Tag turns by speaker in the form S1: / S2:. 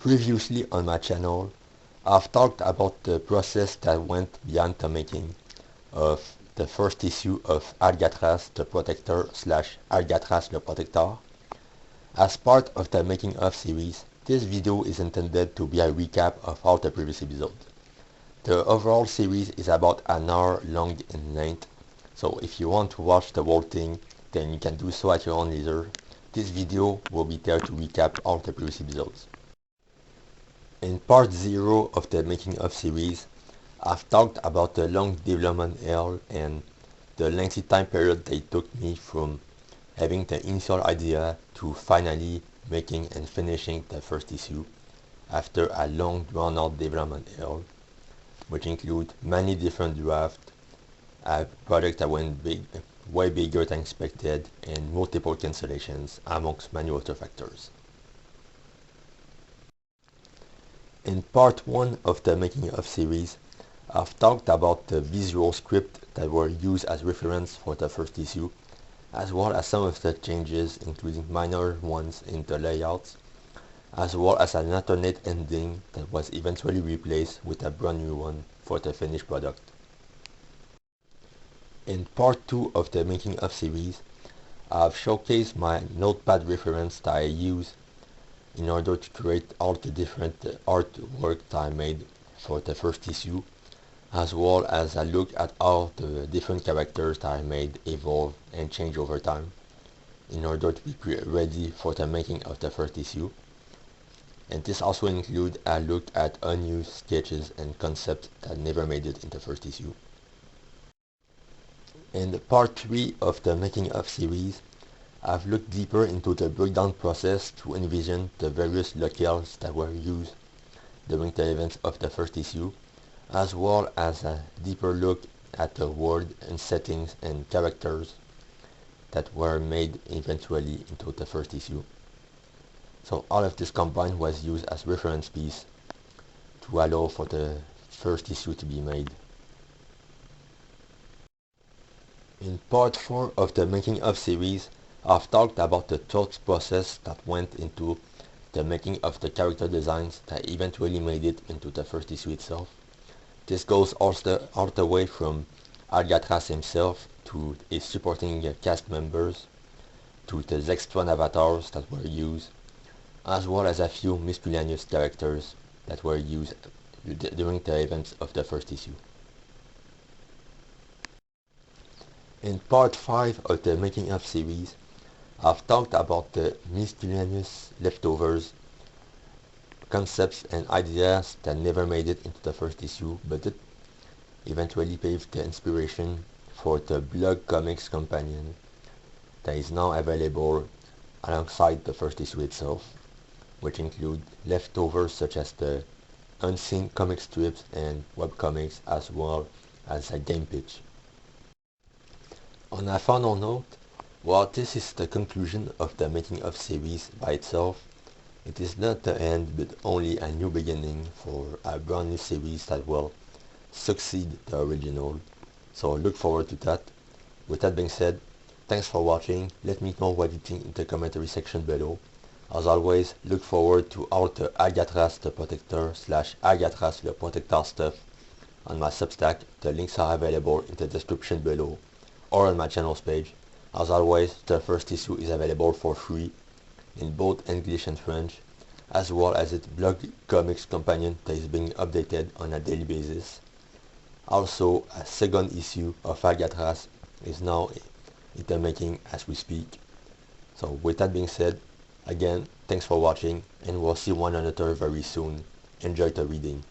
S1: Previously on my channel, I've talked about the process that went beyond the making of the first issue of Algatras the Protector / Algatras le Protecteur. As part of the making of series, this video is intended to be a recap of all the previous episodes. The overall series is about an hour long in length, so if you want to watch the whole thing, then you can do so at your own leisure. This video will be there to recap all the previous episodes. In part 0 of the making of series, I've talked about the long development hell and the lengthy time period that it took me from having the initial idea to finally making and finishing the first issue after a long drawn out development hell, which include many different drafts, a project that went way bigger than expected, and multiple cancellations amongst many other factors. In part 1 of the making of series, I've talked about the visual script that were used as reference for the first issue, as well as some of the changes, including minor ones in the layouts, as well as an alternate ending that was eventually replaced with a brand new one for the finished product. In part 2 of the making of series, I've showcased my notepad reference that I use in order to create all the different artwork that I made for the first issue, as well as a look at all the different characters that I made evolve and change over time in order to be ready for the making of the first issue. And this also includes a look at unused sketches and concepts that never made it in the first issue. In part 3 of the making of series, I've looked deeper into the breakdown process to envision the various locales that were used during the events of the first issue, as well as a deeper look at the world and settings and characters that were made eventually into the first issue. So all of this combined was used as reference piece to allow for the first issue to be made. In part 4 of the making of series, I've talked about the thought process that went into the making of the character designs that eventually made it into the first issue itself. This goes all the way from Algatras himself to his supporting cast members to the Zextron avatars that were used, as well as a few miscellaneous characters that were used during the events of the first issue. In part 5 of the making of series, I've talked about the miscellaneous leftovers, concepts and ideas that never made it into the first issue, but it eventually paved the inspiration for the blog comics companion that is now available alongside the first issue itself, which include leftovers such as the unseen comic strips and webcomics, as well as a game pitch. On a final note, while this is the conclusion of the making of series by itself, it is not the end but only a new beginning for a brand new series that will succeed the original, so look forward to that. With that being said, thanks for watching. Let me know what you think in the commentary section below. As always, look forward to all the Algatras the Protector / Algatras le Protecteur stuff on my Substack. The links are available in the description below or on my channel's page. As always, the first issue is available for free in both English and French, as well as its blog comics companion that is being updated on a daily basis. Also, a second issue of Algatras is now in the making as we speak. So with that being said, again, thanks for watching, and we'll see one another very soon. Enjoy the reading.